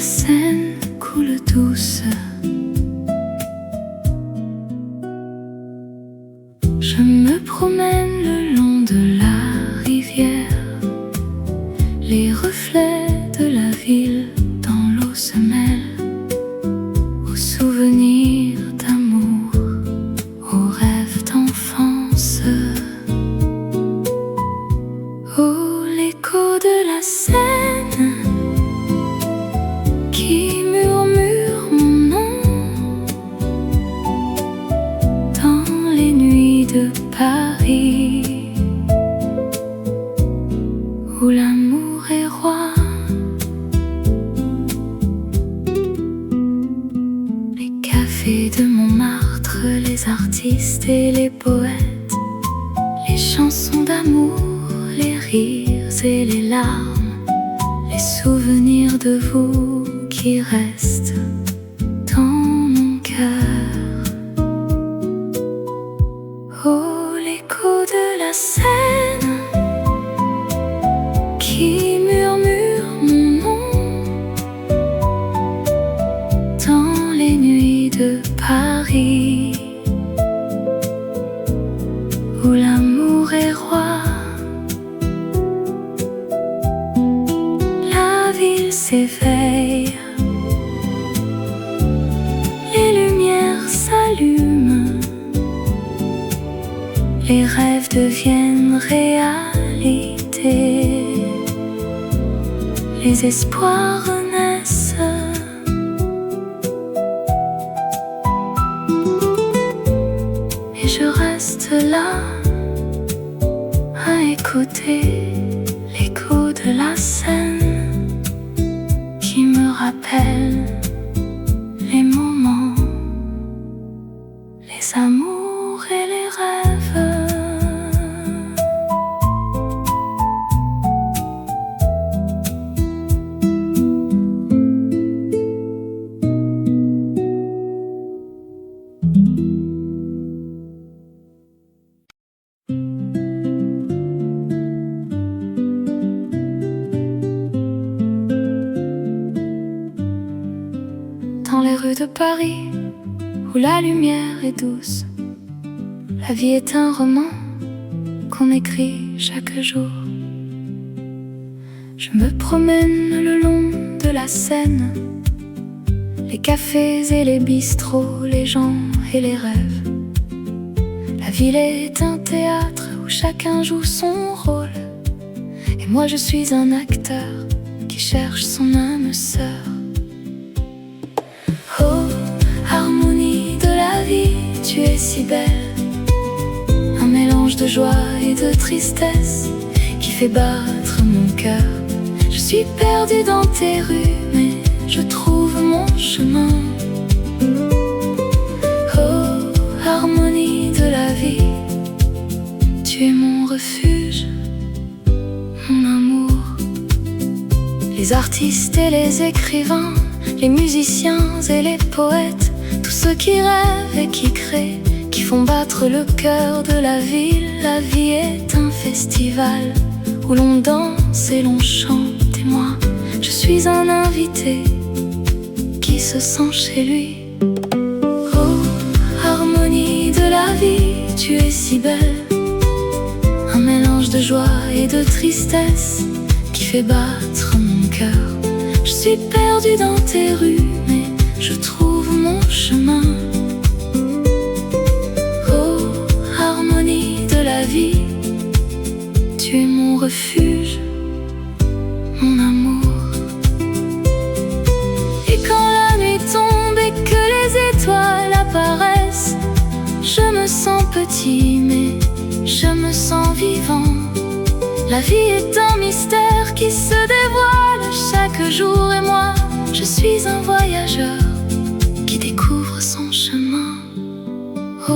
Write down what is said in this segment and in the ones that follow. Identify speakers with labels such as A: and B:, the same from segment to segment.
A: Seine coule douce. Je me promène le long de la rivière, les reflets de la ville dans l'eau se mêlent aux souvenirs d'amour, aux rêves d'enfance. Oh, l'écho de la Seine qui murmure mon nom dans les nuits de Paris, où l'amour est roi. Les cafés de Montmartre, les artistes et les poètes, les chansons d'amour, les rires et les larmes, les souvenirs de vous qui restent dans mon cœur. Oh, l'écho de la Seine qui murmure mon nom dans les nuits de Paris, où l'amour est roi. La ville s'éveille, les lumières s'allument, les rêves deviennent réalité, les espoirs renaissent. Et je reste là à écouter l'écho de la Seine qui me rappelle les moments, les amours et les rêves. Dans les rues de Paris, où la lumière est douce, la vie est un roman qu'on écrit chaque jour. Je me promène le long de la Seine, les cafés et les bistrots, les gens et les rêves. La ville est un théâtre où chacun joue son rôle, et moi je suis un acteur qui cherche son âme sœur. Oh, harmonie de la vie, tu es si belle, un mélange de joie et de tristesse qui fait battre mon cœur. Je suis perdue dans tes rues, mais je trouve mon chemin. Oh, harmonie de la vie, tu es mon refuge, mon amour. Les artistes et les écrivains, les musiciens et les poètes, tous ceux qui rêvent et qui créent, qui font battre le cœur de la ville. La vie est un festival où l'on danse et l'on chante, et moi, je suis un invité qui se sent chez lui. Oh, harmonie de la vie, tu es si belle, un mélange de joie et de tristesse qui fait battre mon cœur. Je suis perdue dans tes rues, mais je trouve mon chemin. Oh, harmonie de la vie, tu es mon refuge, mon amour. Et quand la nuit tombe et que les étoiles apparaissent, je me sens petit, mais je me sens vivant. La vie est un mystère qui se dévoile chaque jour, et moi, je suis un voyageur qui découvre son chemin. Oh,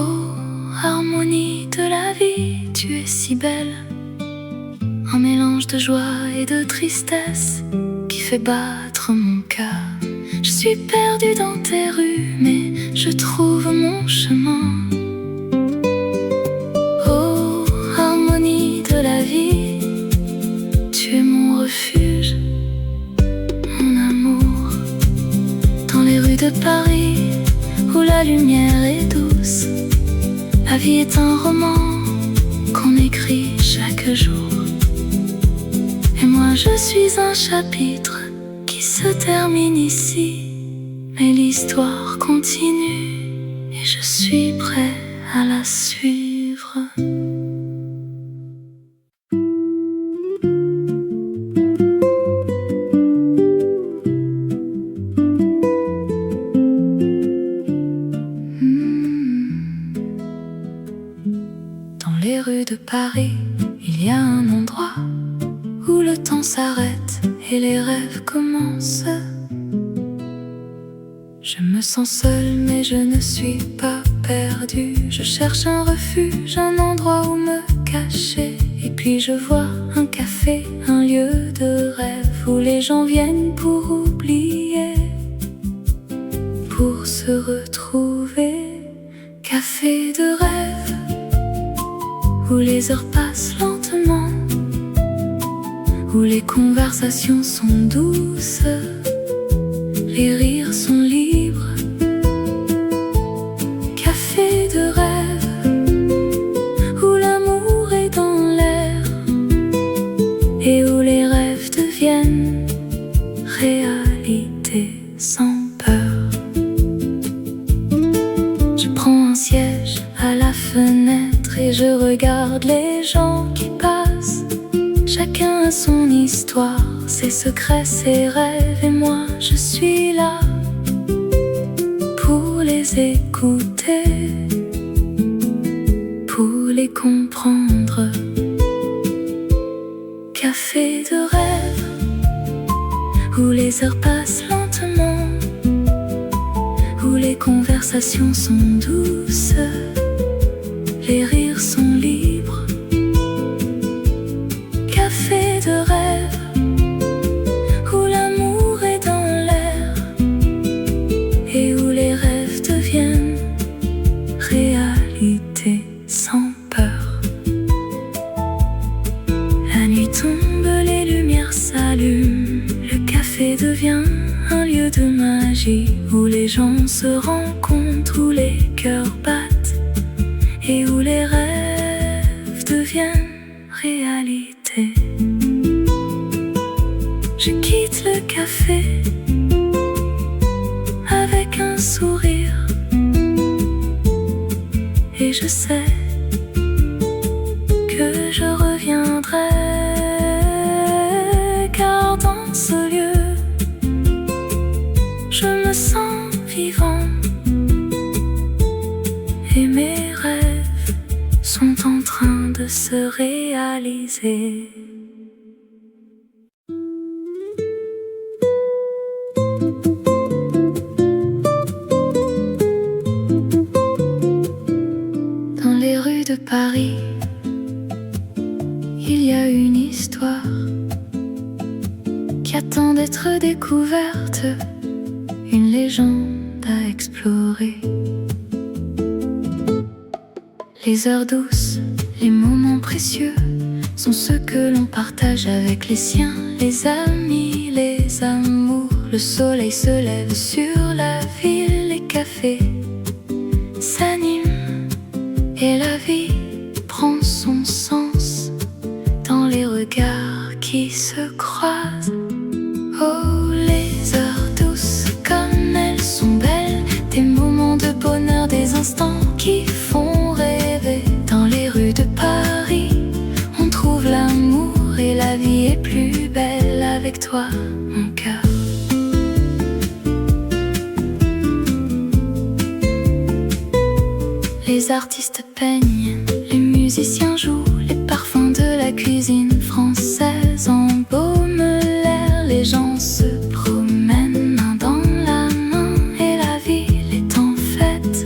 A: harmonie de la vie, tu es si belle, un mélange de joie et de tristesse qui fait battre mon cœur. Je suis perdue dans tes rues, mais je trouve mon chemin. Oh, harmonie de la vie, tu es mon refuge, mon amour. vie est un roman qu'on écrit chaque jour. Et moi je suis un chapitre qui se termine ici. Mais l'histoire continue et je suis prêt à la suivre. Dans les rues de Paris, il y a un endroit où le temps s'arrête et les rêves commencent. Je me sens seule mais je ne suis pas perdue. Je cherche un refuge, un endroit où me cacher. Et puis je vois un café, un lieu de rêve où les gens viennent pour oublier, pour se retrouver. Café de rêve où les heures passent lentement, où les conversations sont douces, les rires sont libres. Café de rêve où l'amour est dans l'air et où les rêves deviennent réalité sans peur. Je prends un siège à la fenêtre et je regarde les gens qui passent. Chacun a son histoire, ses secrets, ses rêves, et moi je suis là pour les écouter, pour les comprendre. Café de rêve où les heures passent lentement, où les conversations sont douces, les rires sont libres. Café de rêve où l'amour est dans l'air et où les rêves deviennent réalité sans peur. La nuit tombe, les lumières s'allument, le café devient un lieu de magie où les gens se rencontrent, où les cœurs battent et où les rêves deviennent réalité. Je quitte le café avec un sourire et je sais que je reviendrai, car dans ce lieu je me sens vivant et mes rêves sont en train de se réaliser. Dans les rues de Paris, il y a une histoire qui attend d'être découverte, une légende à explorer. Les heures douces, les moments précieux sont ceux que l'on partage avec les siens, les amis, les amours. Le soleil se lève sur la ville, les cafés s'animent et la vie prend son sens dans les regards qui se croisent. Oh, les heures douces, comme elles sont belles, des moments de bonheur, des instants qui font rêver. Dans les rues de Paris, on trouve l'amour et la vie est plus belle avec toi, mon cœur. Les artistes peignent, les musiciens jouent, les parfums de la cuisine française embaument l'air. Les gens se promènent main dans la main et la ville est en fête,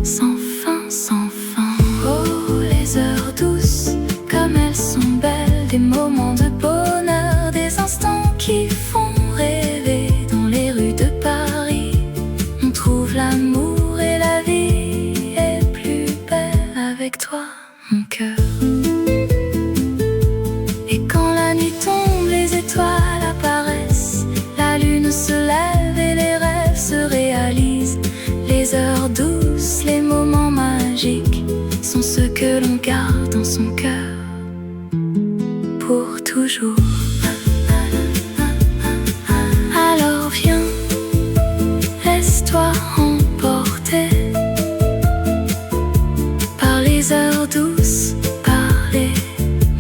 A: sans fin, sans fin. Oh, les heures douces, comme elles sont belles, des moments de bonheur, des instants qui font rêver. Dans les rues de Paris, on trouve l'amour et la vie est plus belle avec toi, mon cœur. Et quand la nuit tombe, les étoiles apparaissent, la lune se lève et les rêves se réalisent. Les heures douces, les moments magiques sont que l'on garde dans son cœur pour toujours. Alors viens, laisse-toi emporter par les heures douces, par les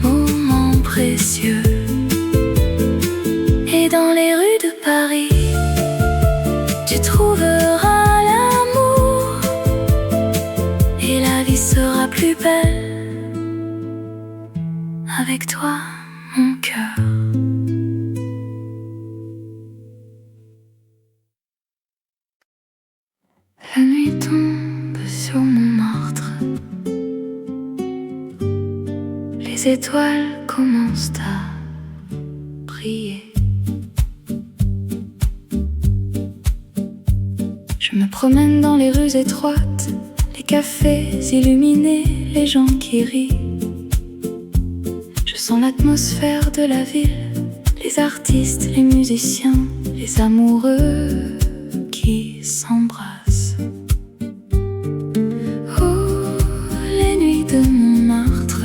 A: moments précieux. Et dans les rues de Paris, tu trouveras l'amour, et la vie sera plus belle avec toi, mon cœur. La nuit tombe sur Montmartre, les étoiles commencent à briller. Je me promène dans les rues étroites, les cafés illuminés, les gens qui rient. Je sens l'atmosphère de la ville, les artistes, les musiciens, les amoureux qui s'embrassent. Oh, les nuits de Montmartre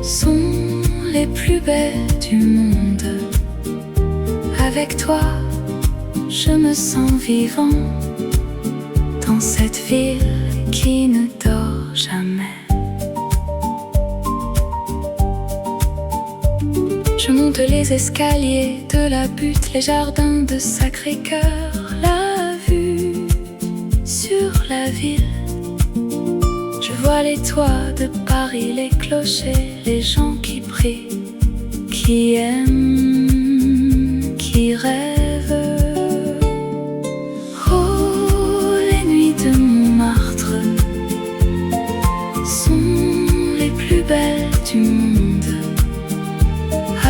A: sont les plus belles du monde. Avec toi, je me sens vivant dans cette ville qui ne dort jamais. Je monte les escaliers de la butte, les jardins de Sacré-Cœur, la vue sur la ville. Je vois les toits de Paris, les clochers, les gens qui prient, qui aiment, qui rêvent. Oh, les nuits de Montmartre sont les plus belles du monde.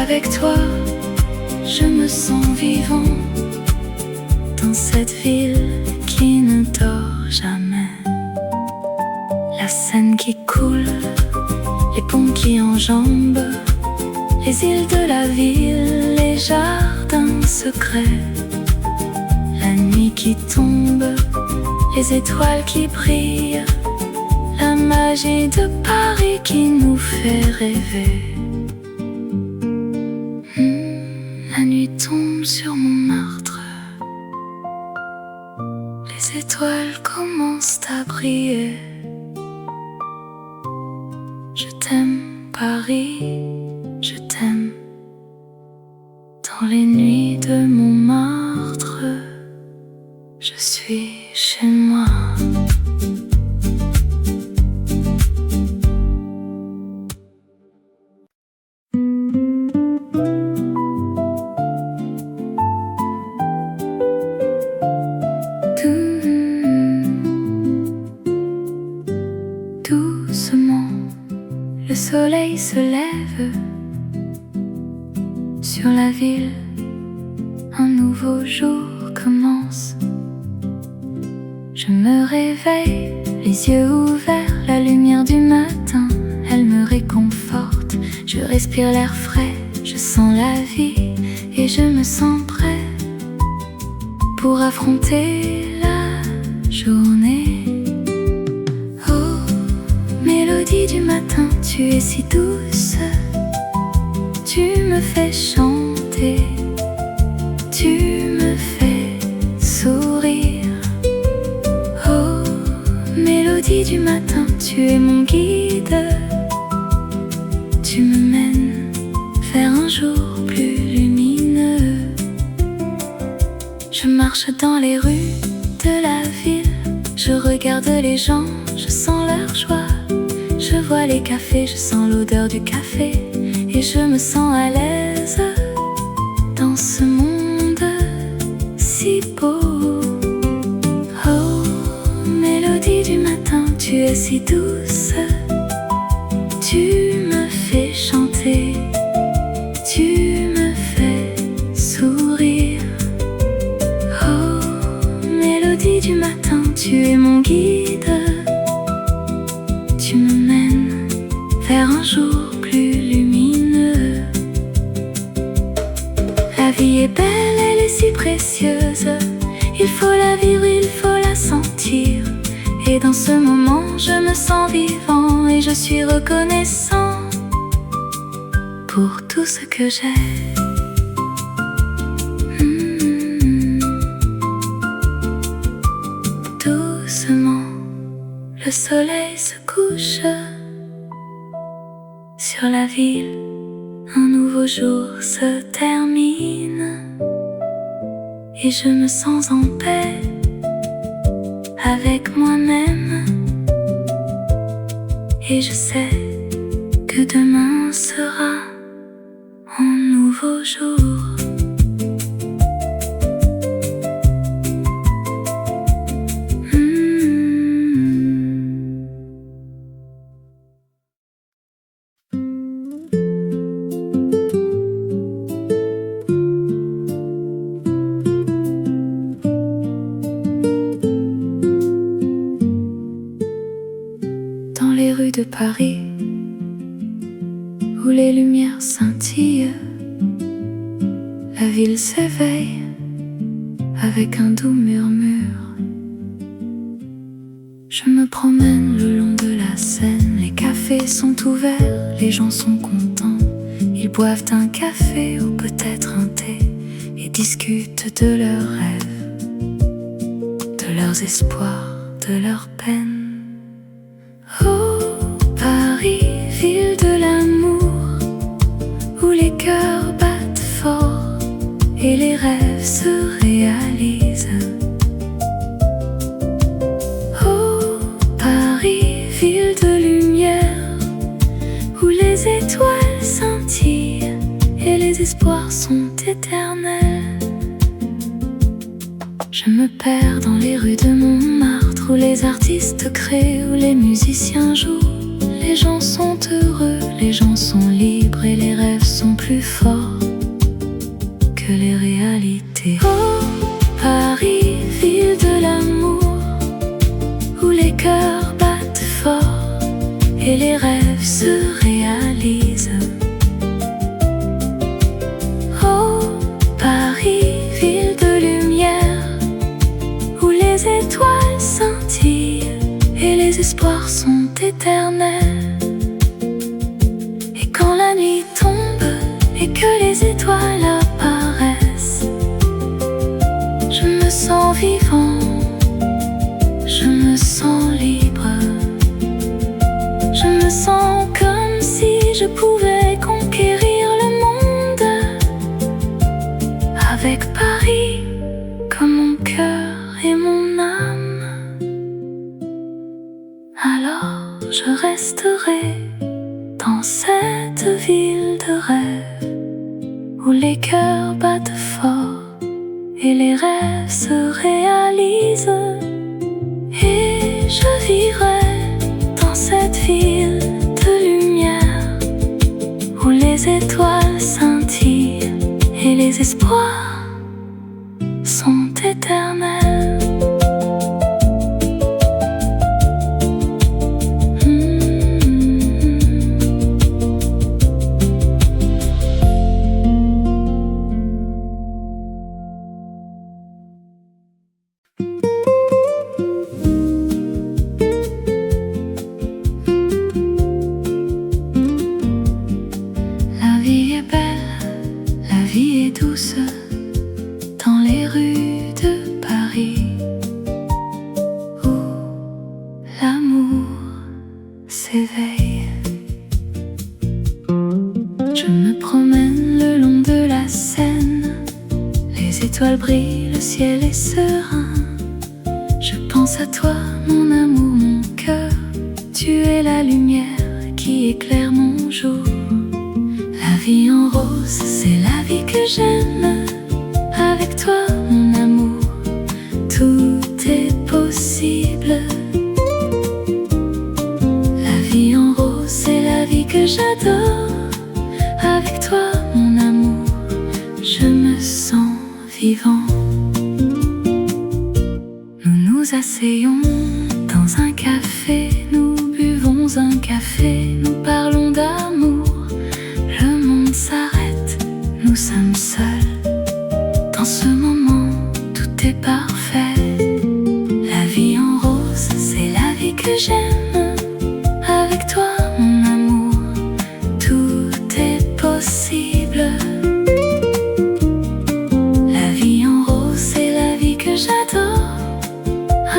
A: Avec toi, je me sens vivant dans cette ville qui ne dort jamais. La Seine qui coule, les ponts qui enjambent, les îles de la ville, les jardins secrets. La nuit qui tombe, les étoiles qui brillent, la magie de Paris qui nous fait rêver. La nuit tombe sur Montmartre, les étoiles commencent à briller. Je t'aime Paris, je t'aime. Dans les nuits de Montmartre, je suis chez moi. Doucement, le soleil se lève sur la ville, un nouveau jour commence. Je me réveille, les yeux ouverts, la lumière du matin, elle me réconforte. Je respire l'air frais, je sens la vie et je me sens prêt pour affronter la journée. Mélodie du matin, tu es si douce, tu me fais chanter, tu me fais sourire. Oh, mélodie du matin, tu es mon guide, tu me mènes vers un jour plus lumineux. Je marche dans les rues de la ville, je regarde les gens, je sens leur joie. Je vois les cafés, je sens l'odeur du café et je me sens à l'aise dans ce monde si beau. Oh, mélodie du matin, tu es si douce, tu me fais chanter, tu me fais sourire. Oh, mélodie du matin, tu es mon guide, tu me mènes vers un jour plus lumineux. La vie est belle, elle est si précieuse, il faut la vivre, il faut la sentir. Et dans ce moment, je me sens vivant et je suis reconnaissant pour tout ce que j'ai. Doucement, le soleil se couche sur la ville. Un nouveau jour se termine et je me sens en paix avec moi-même. Et je sais que demain sera un nouveau jour. Dans les rues de Paris, où les lumières scintillent, la ville s'éveille avec un doux murmure. Je me promène le long de la Seine, les cafés sont ouverts, les gens sont contents. Ils boivent un café ou peut-être un thé et discutent de leurs rêves, de leurs espoirs, de leurs peines. Oh, Paris, ville de l'amour, où les cœurs battent fort et les rêves se réalisent. Oh, Paris, ville de lumière, où les étoiles scintillent et les espoirs sont éternels. Je me perds dans les rues de Montmartre, où les artistes créent, où les musiciens jouent. Les gens sont heureux, les gens sont libres et les rêves sont plus forts que les réalités. Oh, Paris, ville de l'amour, où les cœurs battent fort et les rêves se réalisent. Oh, Paris, ville de lumière, où les étoiles scintillent et les espoirs sont éternels. Et quand la nuit tombe et que les étoiles apparaissent, je me sens vivant, je me sens libre. Je me sens comme si je pouvais conquérir le monde, avec Paris comme mon cœur et mon âme. Alors je resterai dans cette ville de rêve, où les cœurs battent fort et les rêves se réalisent. Et je vivrai dans cette ville de lumière, où les étoiles scintillent et les espoirs sont éternels. Douce dans les rues de Paris, où l'amour s'éveille. Je me promène le long de la Seine, les étoiles brillent, le ciel est serein. Je pense à toi, mon amour, mon cœur, tu es la lumière qui éclaire mon jour. La vie en rose, c'est la vie que j'aime. Avec toi, mon amour, tout est possible. La vie en rose, c'est la vie que j'adore. Avec toi, mon amour, je me sens vivant. Nous nous asseyons dans un café, nous buvons un café, nous parlons d'amour. Le monde s'arrête, nous sommes seuls. Dans ce moment, tout est parfait. La vie en rose, c'est la que j'aime. Avec toi, mon amour, tout est possible. La vie en rose, c'est la vie que j'adore.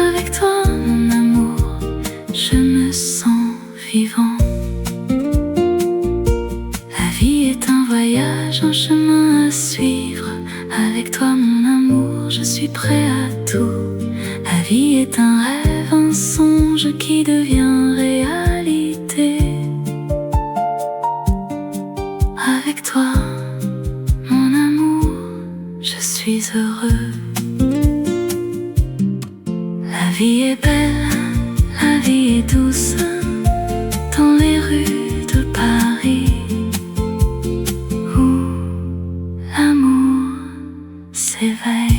A: Avec toi, mon amour, je me sens vivant. La vie est un voyage, un chemin à suivre. Avec toi, mon amour, je suis prêt à tout. La vie est un rêve, un songe qui devient réalité. Avec toi, mon amour, je suis heureux. La vie est belle, la vie est douce, dans les rues de Paris, où l'amour s'éveille.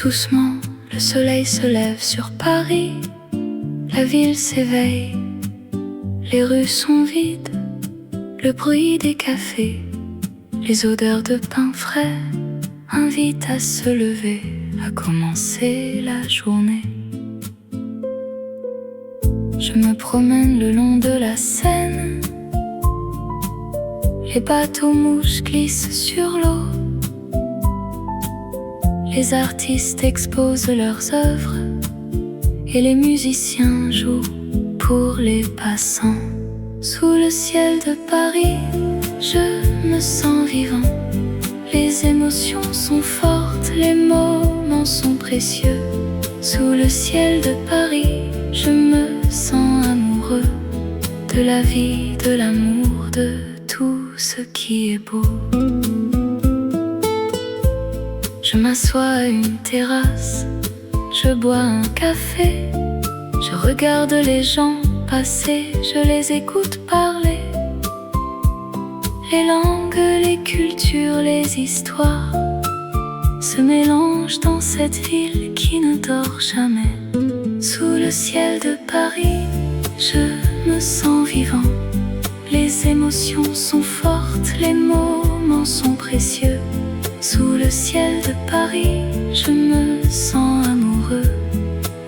A: Doucement, le soleil se lève sur Paris. La ville s'éveille, les rues sont vides. Le bruit des cafés, les odeurs de pain frais invitent à se lever, à commencer la journée. Je me promène le long de la Seine. Les bateaux mouches glissent sur l'eau. Les artistes exposent leurs œuvres et les musiciens jouent pour les passants. Sous le ciel de Paris, je me sens vivant. Les émotions sont fortes, les moments sont précieux. Sous le ciel de Paris, je me sens amoureux de la vie, de l'amour, de tout ce qui est beau. Je m'assois à une terrasse, je bois un café, je regarde les gens passer, je les écoute parler. Les langues, les cultures, les histoires se mélangent dans cette ville qui ne dort jamais. Sous le ciel de Paris, je me sens vivant. Les émotions sont fortes, les moments sont précieux. Sous le ciel de Paris, je me sens amoureux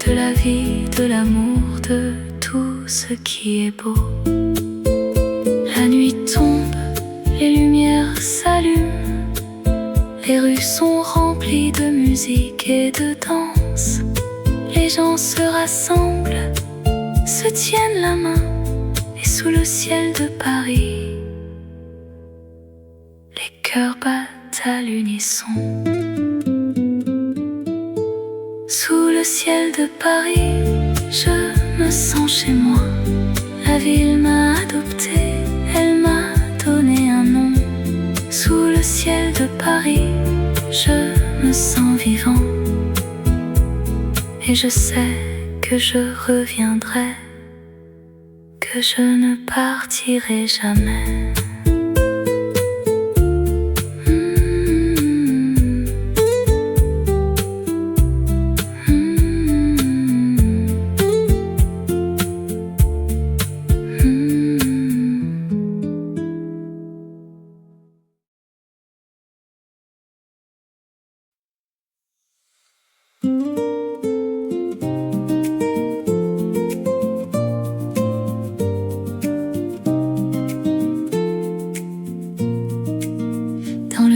A: de la vie, de l'amour, de tout ce qui est beau. La nuit tombe, les lumières s'allument, les rues sont remplies de musique et de danse. Les gens se rassemblent, se tiennent la main, et sous le ciel de Paris, les cœurs battent à l'unisson. Sous le ciel de Paris, je me sens chez moi. La ville m'a adopté, elle m'a donné un nom. Sous le ciel de Paris, je me sens vivant. Et je sais que je reviendrai, que je ne partirai jamais.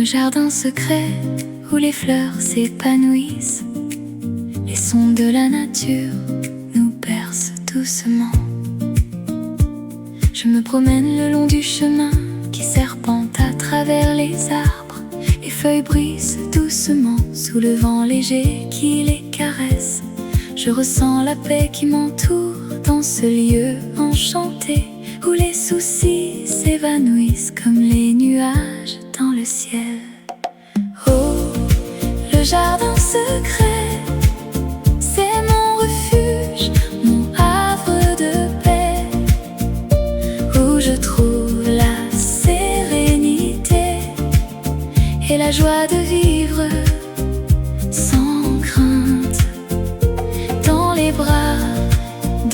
A: Jardin secret où les fleurs s'épanouissent, les sons de la nature nous bercent doucement. Je me promène le long du chemin qui serpente à travers les arbres. Les feuilles brisent doucement sous le vent léger qui les caresse. Je ressens la paix qui m'entoure dans ce lieu enchanté où les soucis s'évanouissent comme les nuages dans le ciel. Oh, le jardin secret, c'est mon refuge, mon havre de paix, où je trouve la sérénité et la joie de vivre sans crainte. Dans les bras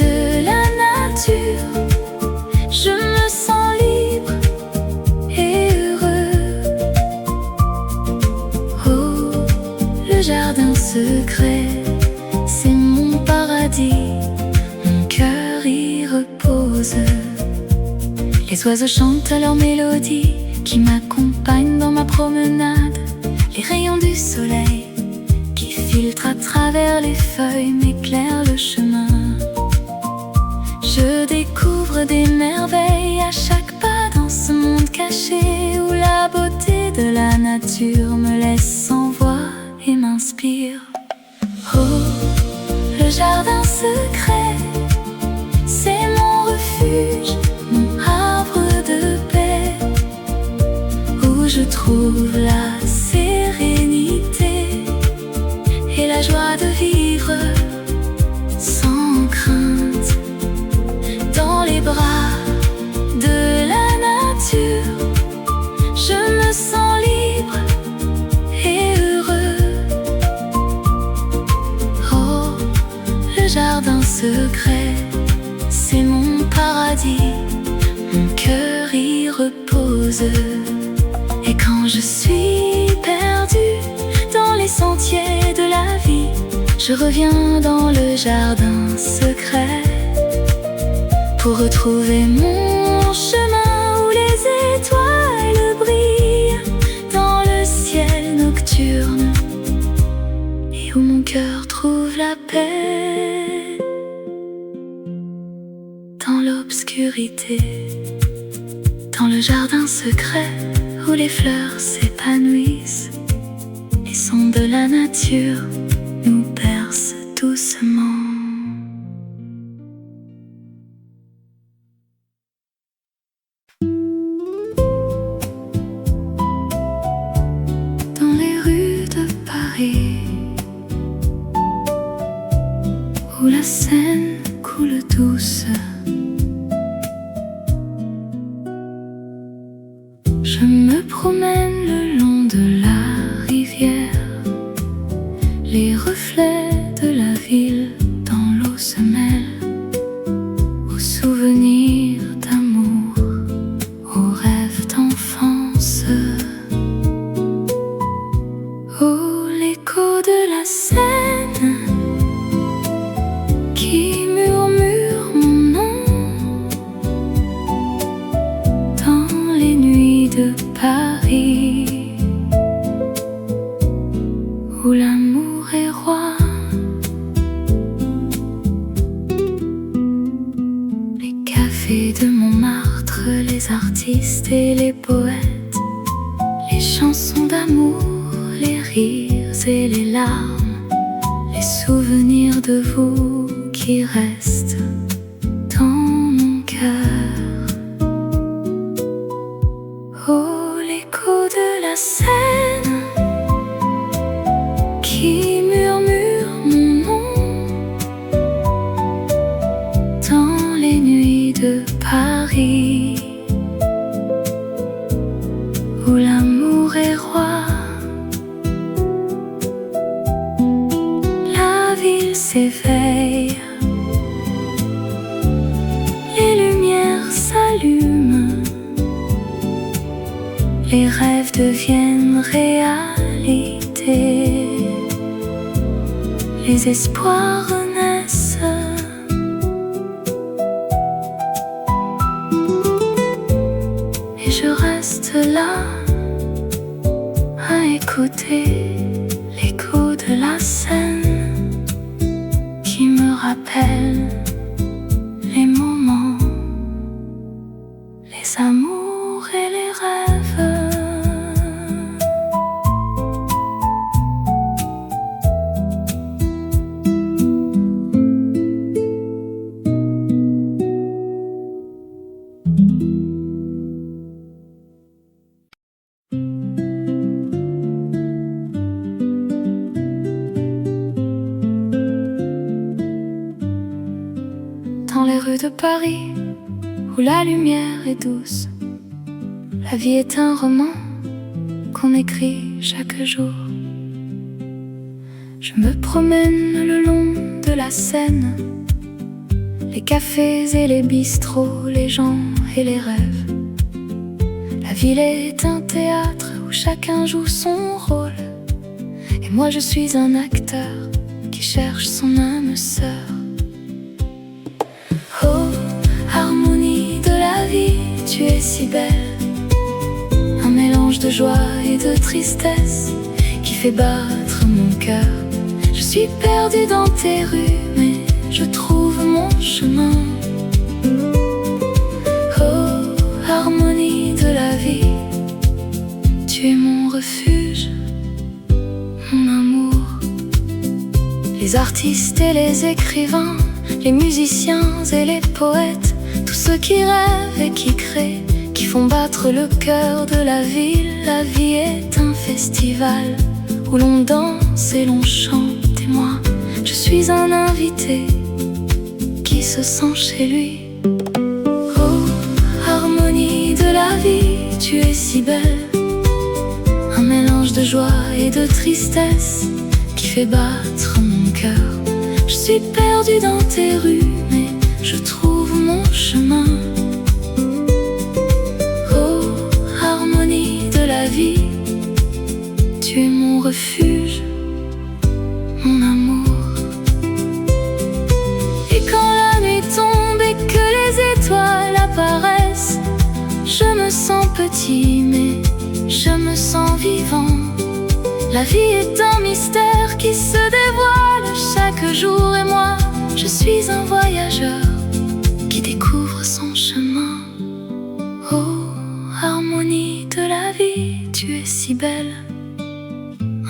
A: de la nature, je me sens libre et heureux. Oh, le jardin secret, c'est mon paradis, mon cœur y repose. Les oiseaux chantent leur mélodie qui m'accompagnent dans ma promenade. Les rayons du soleil qui filtrent à travers les feuilles m'éclairent le chemin. Je découvre des merveilles à chaque pas dans ce monde caché où la beauté de la nature me laisse sans voix et m'inspire. Oh, le jardin secret, c'est mon refuge, mon havre de paix, où je trouve la sérénité et la joie de vivre sans crainte. Dans les bras de la nature, je me sens libre et heureux. Oh, le jardin secret, c'est mon paradis, mon cœur y repose. Et quand je suis perdue dans les sentiers de la vie, je reviens dans le jardin secret pour retrouver mon chemin où les étoiles brillent dans le ciel nocturne et où mon cœur trouve la paix dans l'obscurité. Dans le jardin secret où les fleurs s'épanouissent, les sons de la nature nous bercent doucement. Dans les rues de Paris, où la Seine coule douce, je me promène le long de la rivière. Les reflets de la ville dans l'eau se mêlent aux souvenirs d'amour, aux rêves d'enfance. Oh, l'écho de la Seine qui murmure mon nom dans les nuits de Paris, où l'amour est roi. Les cafés de Montmartre, les artistes et les poètes, les chansons d'amour, les rires et les larmes, les souvenirs de vous qui restent dans mon cœur. Oh, l'écho de la Seine qui murmure mon nom dans les nuits de Paris, où l'amour est roi. La ville s'éveille, les lumières s'allument, les rêves deviennent réalité, les espoirs renaissent. Et je reste là à écouter l'écho de la Seine qui me rappelle les moments, les amours et les rêves. Dans les rues de Paris, où la lumière est douce, la vie est un roman qu'on écrit chaque jour. Je me promène le long de la Seine, les cafés et les bistrots, les gens et les rêves. La ville est un théâtre où chacun joue son rôle, et moi je suis un acteur qui cherche son âme sœur. Oh, harmonie de la vie, tu es si belle, un mélange de joie et de tristesse qui fait battre mon cœur. Je suis perdue dans tes rues, mais je trouve mon chemin. Oh, harmonie de la vie, tu es mon refuge, mon amour. Les artistes et les écrivains, les musiciens et les poètes, tous ceux qui rêvent et qui créent, qui font battre le cœur de la ville. La vie est un festival où l'on danse et l'on chante, et moi, je suis un invité qui se sent chez lui. Oh, harmonie de la vie, tu es si belle, un mélange de joie et de tristesse qui fait battre mon cœur. Je suis perdue dans tes rues, mais je trouve mon chemin. Oh, harmonie de la vie, tu es mon refuge, mon amour. Et quand la nuit tombe et que les étoiles apparaissent, je me sens petit, mais je me sens vivant. La vie est un mystère qui se dévoile chaque jour, et moi, je suis un voyageur qui découvre son chemin. Oh, harmonie de la vie, tu es si belle,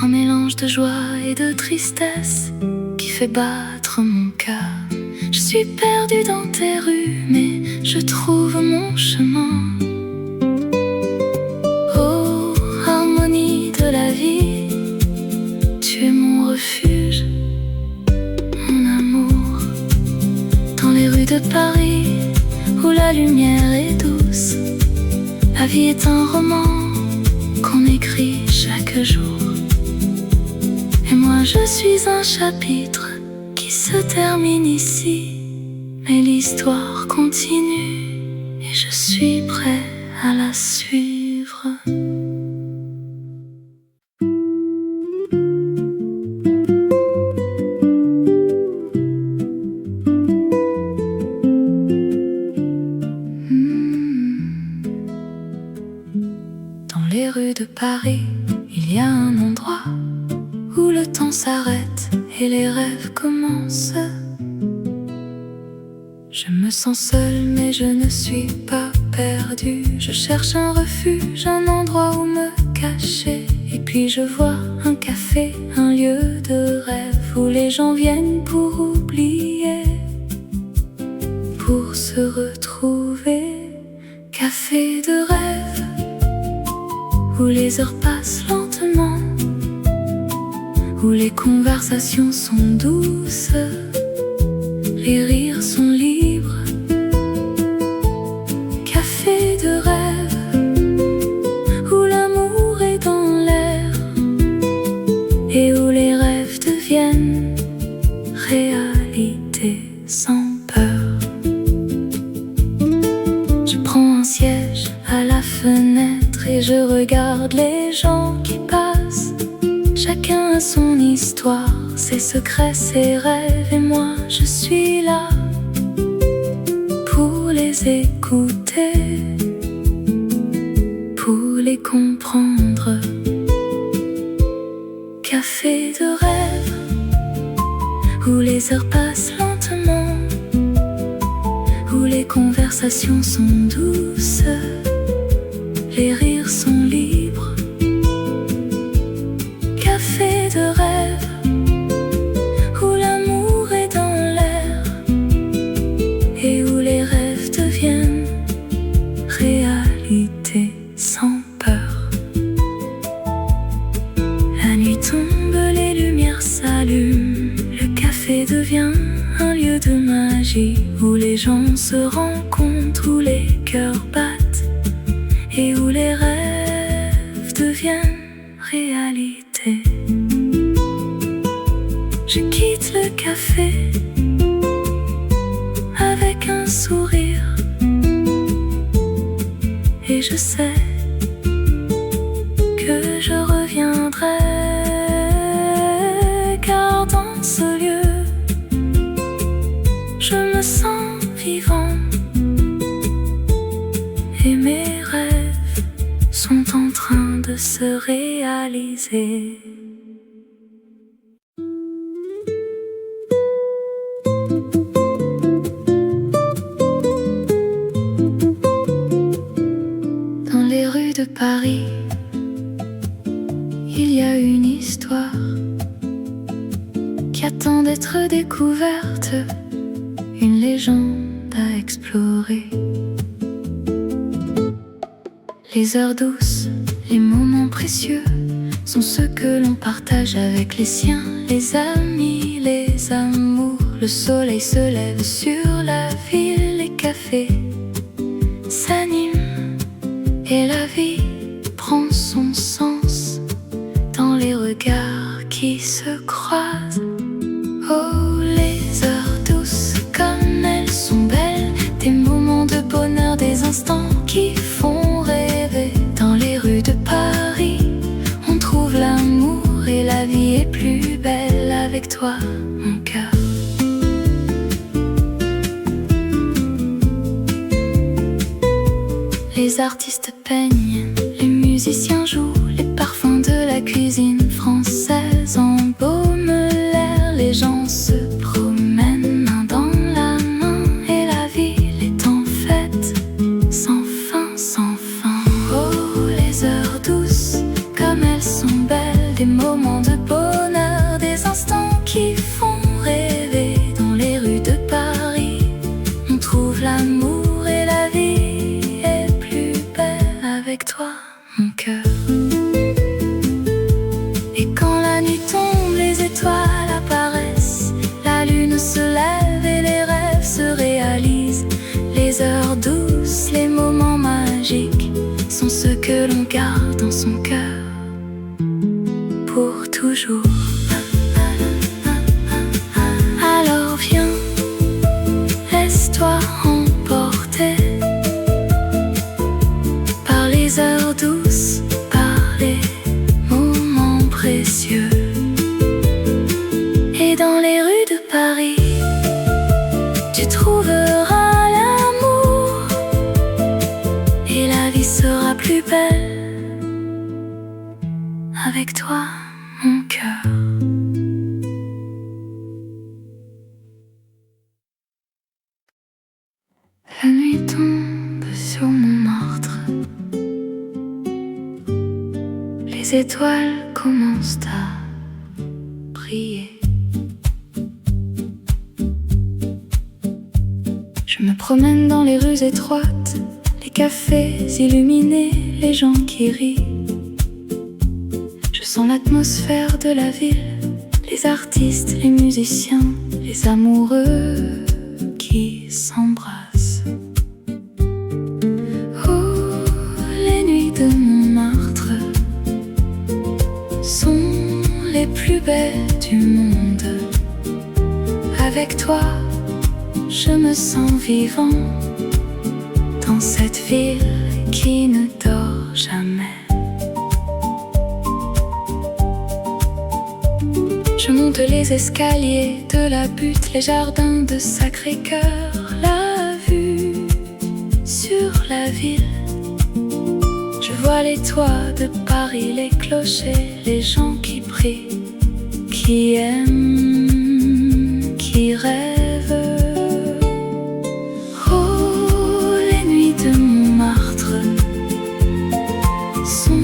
A: un mélange de joie et de tristesse qui fait battre mon cœur. Je suis perdue dans tes rues, mais je trouve mon chemin. Oh, harmonie de la vie, tu es mon refuge, mon amour. Dans les rues de Paris, où la lumière est douce, la vie est un roman qu'on écrit chaque jour. Et moi je suis un chapitre qui se termine ici, mais l'histoire continue et je suis prêt à la suivre. Dans les rues de Paris, il y a un endroit où le temps s'arrête et les rêves commencent. Je me sens seule, mais je ne suis pas perdue. Je cherche un refuge, un endroit où me cacher. Et puis je vois un café, un lieu de rêve où les gens viennent pour oublier, pour se retrouver. Café de rêve où les heures passent lentement, où les conversations sont douces, les rires sont libres. Café de rêve où l'amour est dans l'air et où les rêves deviennent réalité sans peur. Je prends un siège à la fenêtre et je regarde les gens qui passent. Chacun a son histoire, ses secrets, ses rêves, et moi je suis là pour les écouter, pour les comprendre. Café de rêve où les heures passent lentement, où les conversations sont douces, les rires sont libres. Café de rêve où l'amour est dans l'air et où les rêves deviennent réalité sans peur. La nuit tombe, les lumières s'allument, le café devient un lieu de magie où les gens se rencontrent, où les cœurs battent et où les rêves deviennent réalité. réalité. Je quitte le café avec un sourire et je sais que je reviendrai, car dans ce lieu je me sens vivant et mes rêves sont en train de se réaliser. Dans les rues de Paris, il y a une histoire qui attend d'être découverte, une légende à explorer. Les heures douces, les moments précieux sont ceux que l'on partage avec les siens, les amis, les amours. Le soleil se lève sur la ville, les cafés s'animent et la vie prend son sens dans les regards qui se croisent. Oh, les heures douces, comme elles sont belles, des moments de bonheur, des instants qui font rêver. Dans les rues de Paris, on trouve l'amour et la vie est plus belle avec toi, mon cœur. Les artistes peignent, les musiciens jouent, les parfums de la cuisine française embaument l'air. Les gens se promènent main dans la main et la ville est en fête, sans fin, sans fin. Oh, les heures douces, comme elles sont belles, des moments de bonheur, des instants qui font rêver. Dans les rues de Paris, on trouve l'amour et la vie est plus belle avec toi, mon cœur. Et quand la nuit tombe, les étoiles apparaissent, la lune se lève et les rêves se réalisent. Les heures douces, les moments magiques sont ceux que l'on garde dans son cœur pour toujours. Alors viens, laisse-toi emporter par les heures douces, par les moments précieux. Et dans les rues de Paris, tu trouveras l'amour et la vie sera plus belle avec toi, mon cœur. La nuit tombe sur Montmartre, les étoiles commencent à briller. Je me promène dans les rues étroites, les cafés illuminés, les gens qui rient. Je sens l'atmosphère de la ville, les artistes, les musiciens, les amoureux qui s'embrassent. Oh, les nuits de Montmartre sont les plus belles du monde. Avec toi, je me sens vivant dans cette ville qui ne dort jamais. Je monte les escaliers de la butte, les jardins de Sacré-Cœur, la vue sur la ville. Je vois les toits de Paris, les clochers, les gens qui prient, qui aiment, qui rêvent. Oh, les nuits de Montmartre sont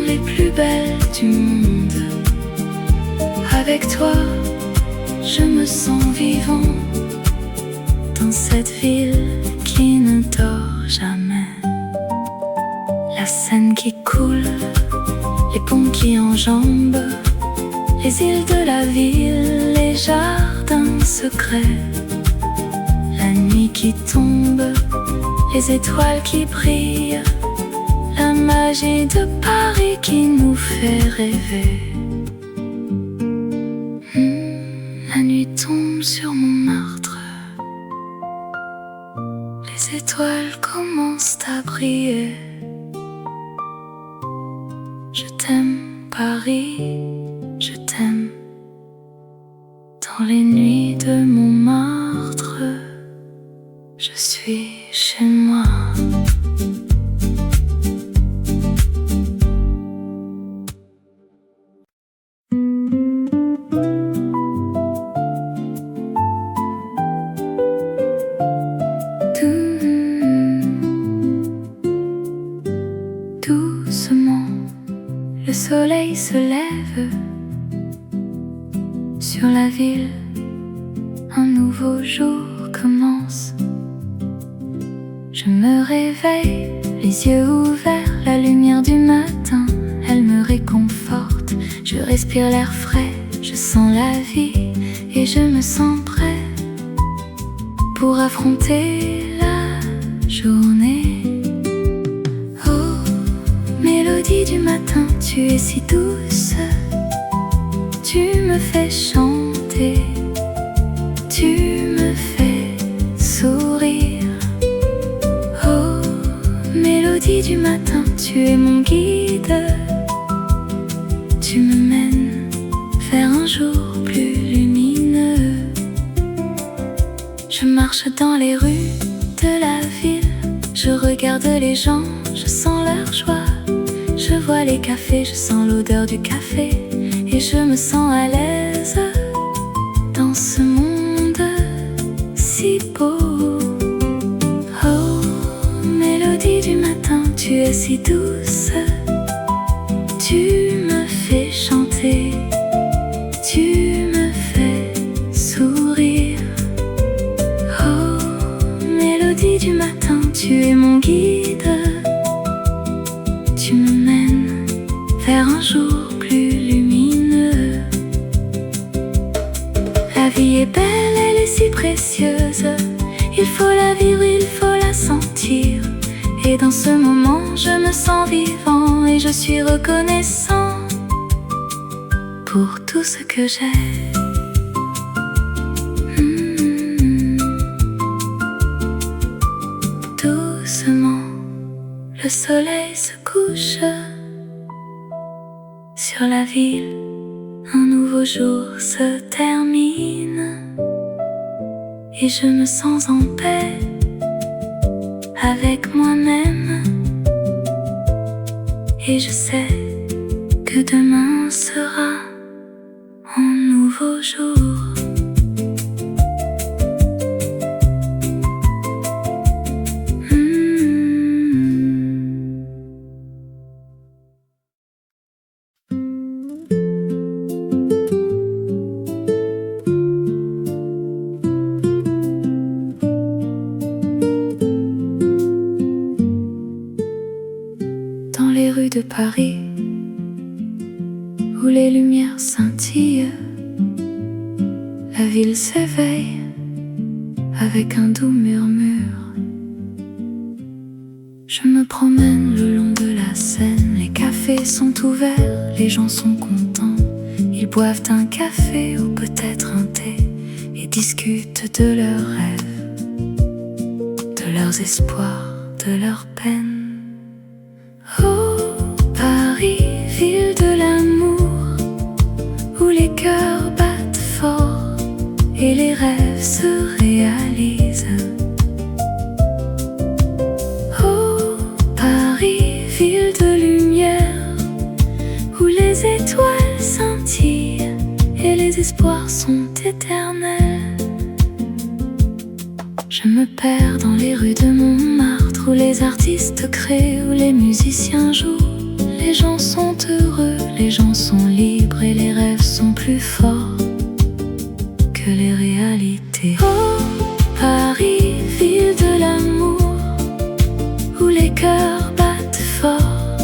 A: les plus belles du monde. Avec toi, je me sens vivant dans cette ville qui ne dort jamais. La Seine qui coule, les ponts qui enjambent, les îles de la ville, les jardins secrets. La nuit qui tombe, les étoiles qui brillent, la magie de Paris qui nous fait rêver. La nuit tombe sur Montmartre, les étoiles commencent à briller. Je t'aime Paris, je t'aime. Dans les nuits de Montmartre, je suis chez moi. Doucement, le soleil se lève sur la ville. Un nouveau jour commence. Je me réveille, les yeux ouverts, la lumière du matin, elle me réconforte. Je respire l'air frais, je sens la vie et je me sens prêt pour affronter la journée. Oh, mélodie du matin, tu es si douce, tu me fais chanter, tu me fais sourire. Oh, mélodie du matin, tu es mon guide, tu me mènes vers un jour plus lumineux. Je marche dans les rues de la ville, je regarde les gens, je sens leur joie. Je vois les cafés, je sens l'odeur du café et je me sens à l'aise dans ce monde si beau. Oh, mélodie du matin, tu es si douce, tu me fais chanter, tu me fais sourire. Oh, mélodie du matin, tu es mon guide, tu me mènes vers un jour plus lumineux. La vie est belle, elle est si précieuse, il faut la vivre, il faut la sentir. Et dans ce moment, je me sens vivant et je suis reconnaissant pour tout ce que j'ai. Doucement, le soleil se couche sur la ville, un nouveau jour se termine et je me sens en paix avec moi-même. Et je sais que demain sera un nouveau jour. Dans les rues de Paris, où les lumières scintillent, la ville s'éveille avec un doux murmure. Je me promène le long de la Seine, les cafés sont ouverts, les gens sont contents. Ils boivent un café ou peut-être un thé et discutent de leurs rêves, de leurs espoirs, de leurs peines. Oh, Paris, ville de l'amour, où les cœurs battent fort et les rêves se réalisent. Oh, Paris, ville de lumière, où les étoiles scintillent et les espoirs sont éternels. Je me perds dans les rues de Montmartre, où les artistes créent, où les musiciens jouent. Les gens sont heureux, les gens sont libres et les rêves sont plus forts que les réalités. Oh, Paris, ville de l'amour, où les cœurs battent fort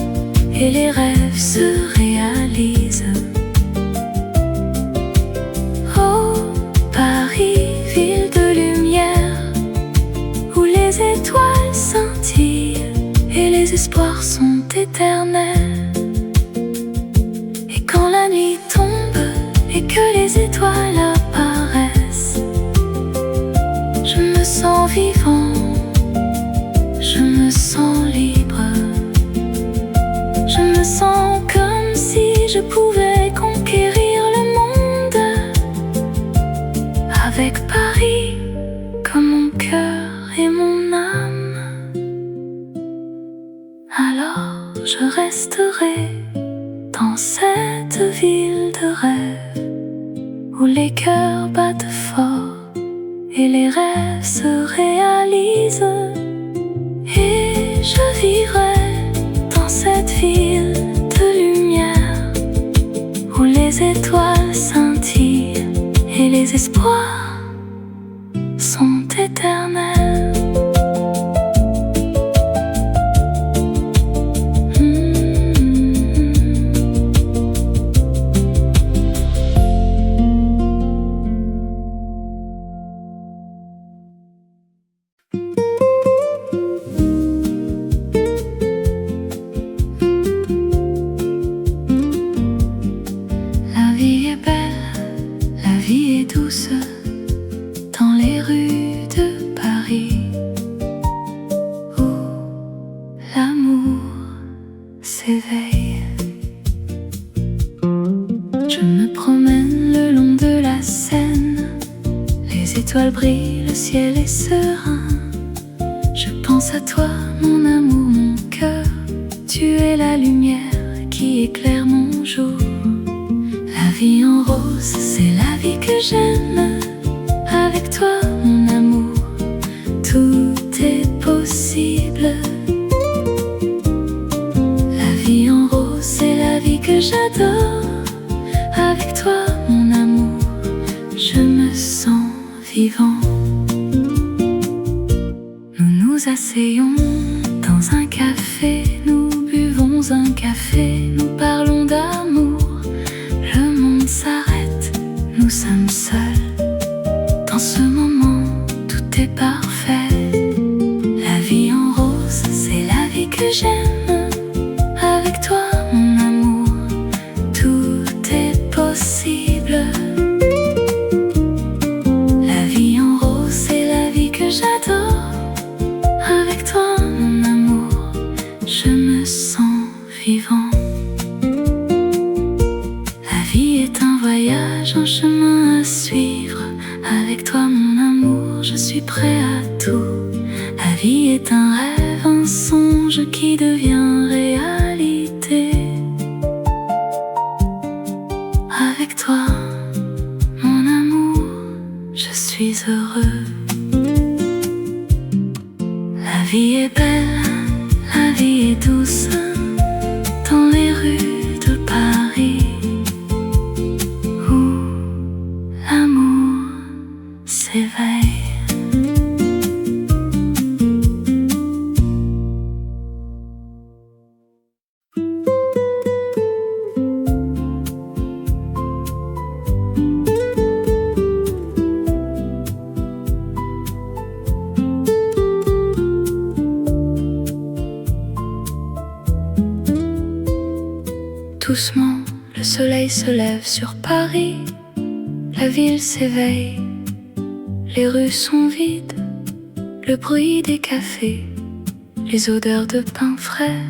A: et les rêves se réalisent. Oh, Paris, ville de lumière, où les étoiles scintillent et les espoirs sont éternels. Et quand la nuit tombe et que les étoiles apparaissent, je me sens vivant, je me sens libre. Je me sens comme si je pouvais conquérir le monde, avec Paris comme mon cœur et mon âme. Alors je resterai dans cette ville de rêve où les cœurs battent fort et les rêves se réalisent. Et je vivrai dans cette ville de lumière où les étoiles scintillent et les espoirs sont éternels. La vie est belle, la vie est douce dans les rues de Paris où l'amour s'éveille. Je me promène le long de la Seine, les étoiles brillent, le ciel est serein. Je pense à toi, mon amour, mon cœur, tu es la lumière qui éclaire mon jour. La vie en rose, c'est la vie que j'aime. Avec toi, mon amour, tout est possible. La vie en rose, c'est la vie que j'adore. Avec toi, mon amour, je me sens vivant. Nous nous asseyons dans un café, nous buvons un café, nous parlons d'amour. Le monde s'arrête, nous sommes seuls. Dans ce moment, tout est parfait. La vie en rose, c'est la vie que j'aime. Avec toi, mon amour, tout est possible. La vie en rose, c'est la vie que j'adore. Avec toi, mon amour, je me sens vivant. La vie est un voyage, un chemin à suivre. Avec toi, mon amour, je suis prêt à tout. La vie est un rêve, un songe qui devient réalité. Avec toi, mon amour, je suis heureux. La vie est belle, la vie est douce dans les rues de Paris où l'amour s'éveille. Doucement, le soleil se lève sur Paris, la ville s'éveille, les rues sont vides, le bruit des cafés, les odeurs de pain frais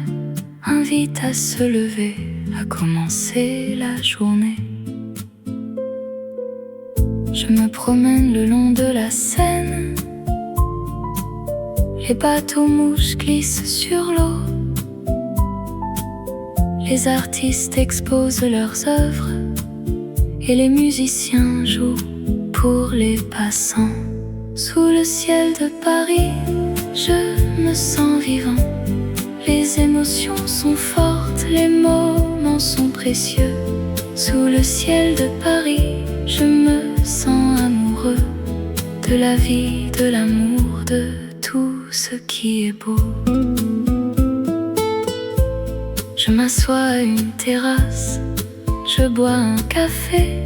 A: invitent à se lever, à commencer la journée. Je me promène le long de la Seine, les bateaux mouches glissent sur l'eau. Les artistes exposent leurs œuvres et les musiciens jouent pour les passants. Sous le ciel de Paris, je me sens vivant. Les émotions sont fortes, les moments sont précieux. Sous le ciel de Paris, je me sens amoureux de la vie, de l'amour, de tout ce qui est beau. Je m'assois à une terrasse, je bois un café,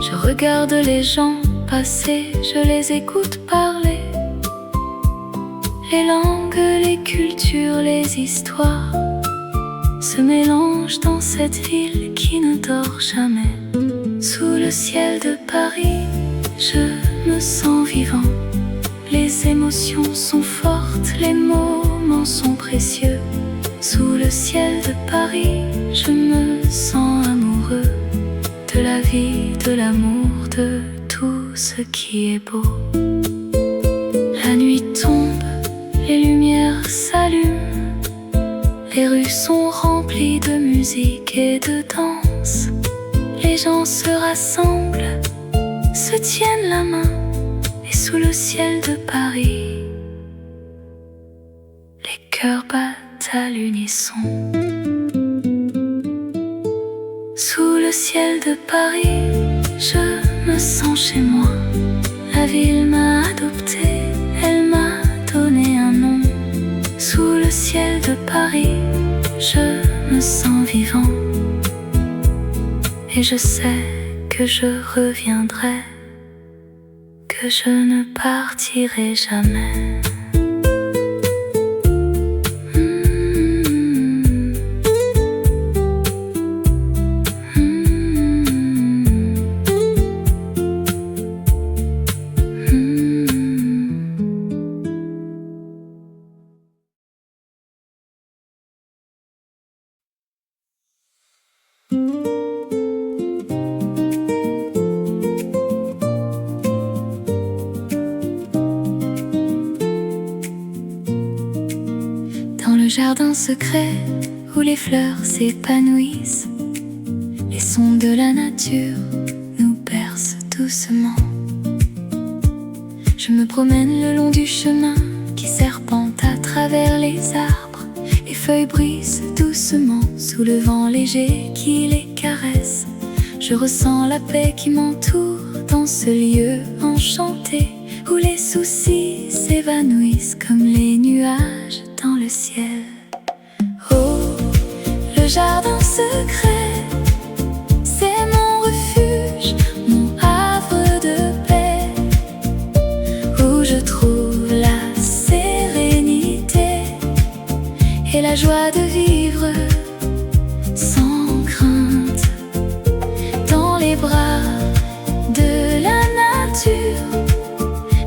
A: je regarde les gens passer, je les écoute parler. Les langues, les cultures, les histoires se mélangent dans cette ville qui ne dort jamais. Sous le ciel de Paris, je me sens vivant. Les émotions sont fortes, les moments sont précieux. Sous le ciel de Paris, je me sens amoureux de la vie, de l'amour, de tout ce qui est beau. La nuit tombe, les lumières s'allument, les rues sont remplies de musique et de danse. Les gens se rassemblent, se tiennent la main, et sous le ciel de Paris, les cœurs battent à l'unisson. Sous le ciel de Paris, je me sens chez moi. La ville m'a adopté, elle m'a donné un nom. Sous le ciel de Paris, je me sens vivant. Et je sais que je reviendrai, que je ne partirai jamais. Dans le jardin secret où les fleurs s'épanouissent, les sons de la nature nous bercent doucement. Je me promène le long du chemin qui serpente à travers les arbres. Les feuilles brisent doucement sous le vent léger qui les caresse. Je ressens la paix qui m'entoure dans ce lieu enchanté où les soucis s'évanouissent comme les nuages dans le ciel. Oh, le jardin secret, c'est mon refuge, mon havre de paix, où je trouve la sérénité et la joie de vivre sans crainte. Dans les bras de la nature,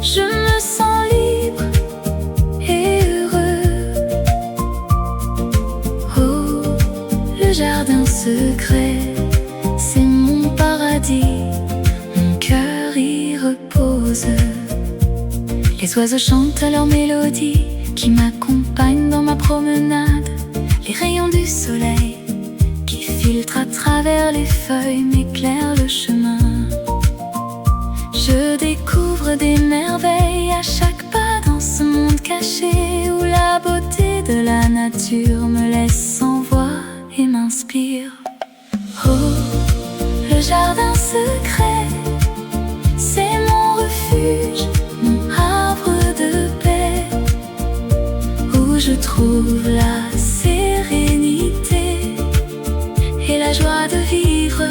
A: je me sens libre et heureux. Oh, le jardin secret, c'est mon paradis, mon cœur y repose. Les oiseaux chantent à leur mélodie qui m'accompagnent dans ma promenade. Les rayons du soleil qui filtrent à travers les feuilles m'éclairent le chemin. Je découvre des merveilles à chaque pas dans ce monde caché où la beauté de la nature me laisse sans voix et m'inspire. Oh, le jardin secret, c'est mon refuge, mon havre de paix, où je trouve la sérénité et la joie de vivre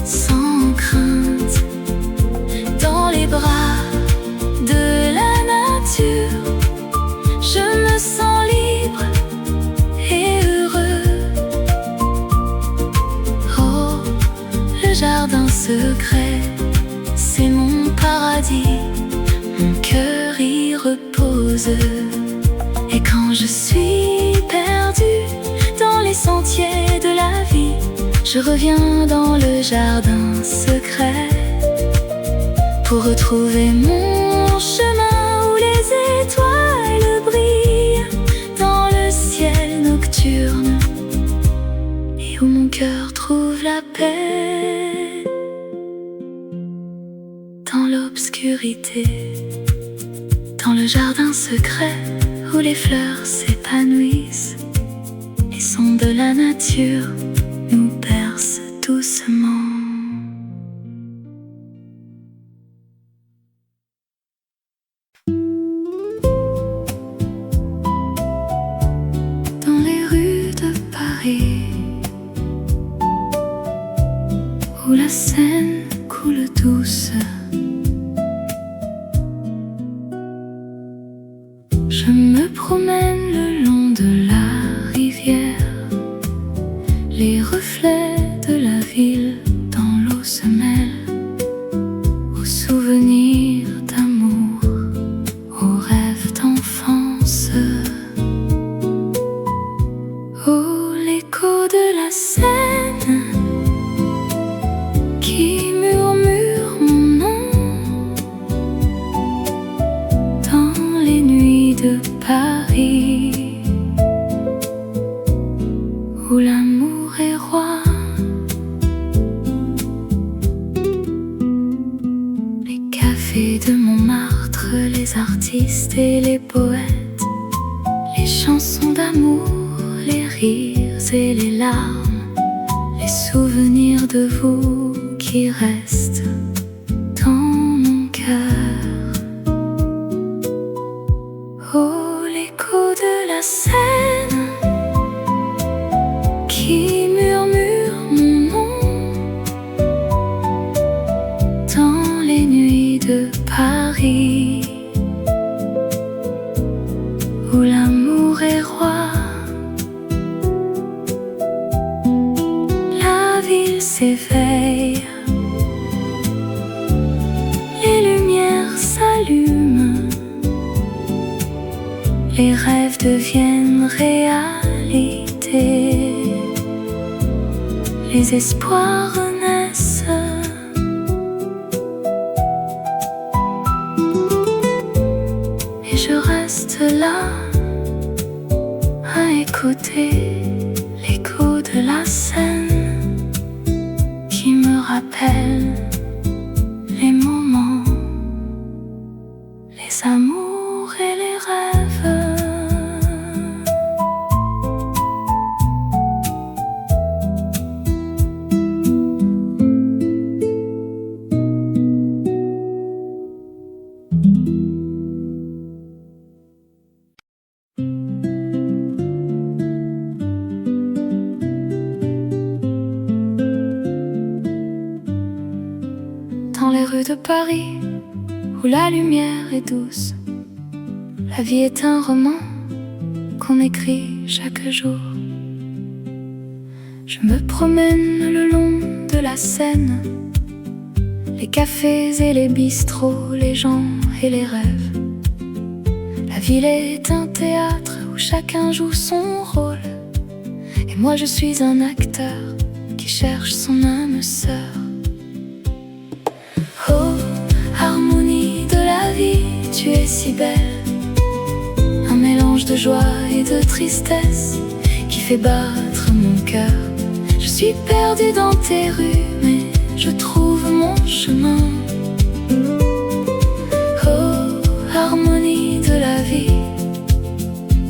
A: sans crainte. Dans les bras de la nature, je me sens libre et heureux. Oh, le jardin secret, c'est mon paradis, mon cœur y repose. Et quand je suis perdue dans les sentiers de la vie, je reviens dans le jardin secret pour retrouver mon chemin où les étoiles brillent dans le ciel nocturne et où mon cœur trouve la paix dans l'obscurité. Dans le jardin secret où les fleurs s'épanouissent, les sons de la nature nous bercent doucement. Dans les rues de Paris, où la Seine coule douce, je me promène le long de la rivière mots se mêlent aux souvenirs d'amour, aux rêves d'enfance. Oh, l'écho de la Seine qui murmure mon nom dans les nuits de Paris, où l'amour est roi. Les cafés de Montmartre, les artistes et les poètes, les chansons d'amour, les rires et les larmes, les souvenirs de vous qui restent dans mon cœur. Oh, l'écho de la Seine qui murmure mon nom dans les nuits de Paris, où l'amour est roi. La ville s'éveille, les lumières s'allument, les rêves deviennent réalité, les espoirs renaissent. Et je reste là à écouter l'écho de la Seine qui me rappelle les moments, les amours et les rêves. Dans les rues de Paris, où la lumière est douce, la vie est un roman qu'on écrit chaque jour. Je me promène le long de la Seine, les cafés et les bistrots, les gens et les rêves. La ville est un théâtre où chacun joue son rôle, et moi je suis un acteur qui cherche son âme sœur. Oh, harmonie de la vie, tu es si belle, un mélange de joie et de tristesse qui fait battre mon cœur. Je suis perdue dans tes rues, mais je trouve mon chemin. Oh, harmonie de la vie,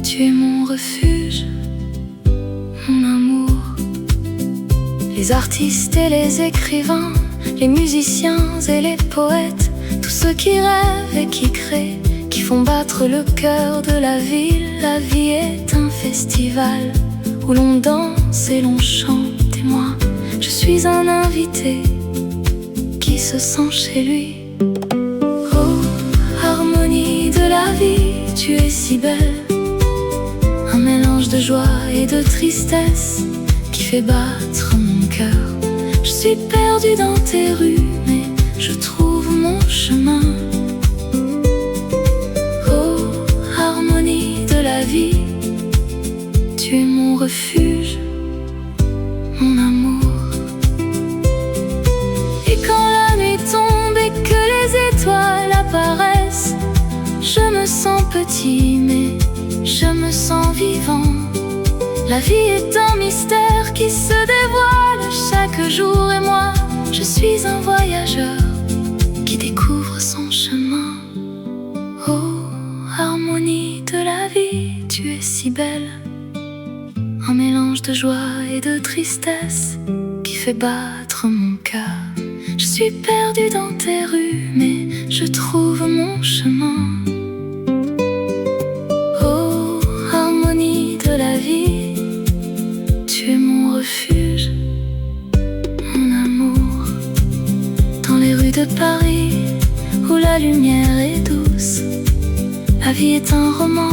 A: tu es mon refuge, mon amour. Les artistes et les écrivains, les musiciens et les poètes, tous ceux qui rêvent et qui créent, qui font battre le cœur de la ville. La vie est un festival où l'on danse et l'on chante, et moi, je suis un invité qui se sent chez lui. Oh, harmonie de la vie, tu es si belle, un mélange de joie et de tristesse qui fait battre mon cœur. Je suis perdue dans tes rues, mais je trouve mon chemin. Oh, harmonie de la vie, tu es mon refuge, mon amour. Et quand la nuit tombe et que les étoiles apparaissent, je me sens petit, mais je me sens vivant. La vie est un mystère qui se dévoile chaque jour, et moi, je suis un voyageur qui découvre son chemin. Oh, harmonie de la vie, tu es si belle, un mélange de joie et de tristesse qui fait battre mon cœur. Je suis perdue dans tes rues, mais je trouve mon chemin. Oh, harmonie de la vie, tu es mon refuge, mon amour. Dans les rues de Paris, où la lumière est douce, la vie est un roman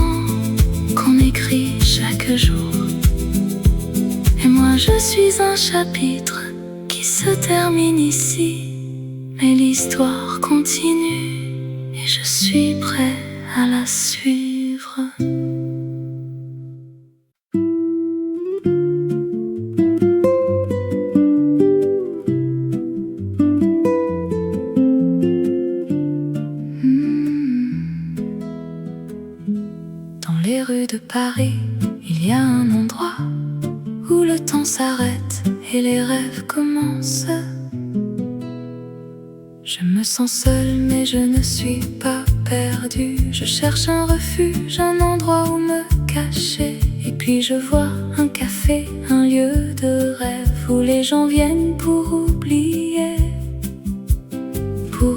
A: qu'on écrit chaque jour. Et moi je suis un chapitre qui se se termine ici, mais l'histoire continue et je suis prêt à la suivre. Dans les rues de Paris, il y a un endroit où le temps s'arrête et les rêves commencent. Je me sens seule mais je ne suis pas perdue. Je cherche un refuge, un endroit où me cacher. Et puis je vois un café, un lieu de rêve où les gens viennent pour oublier.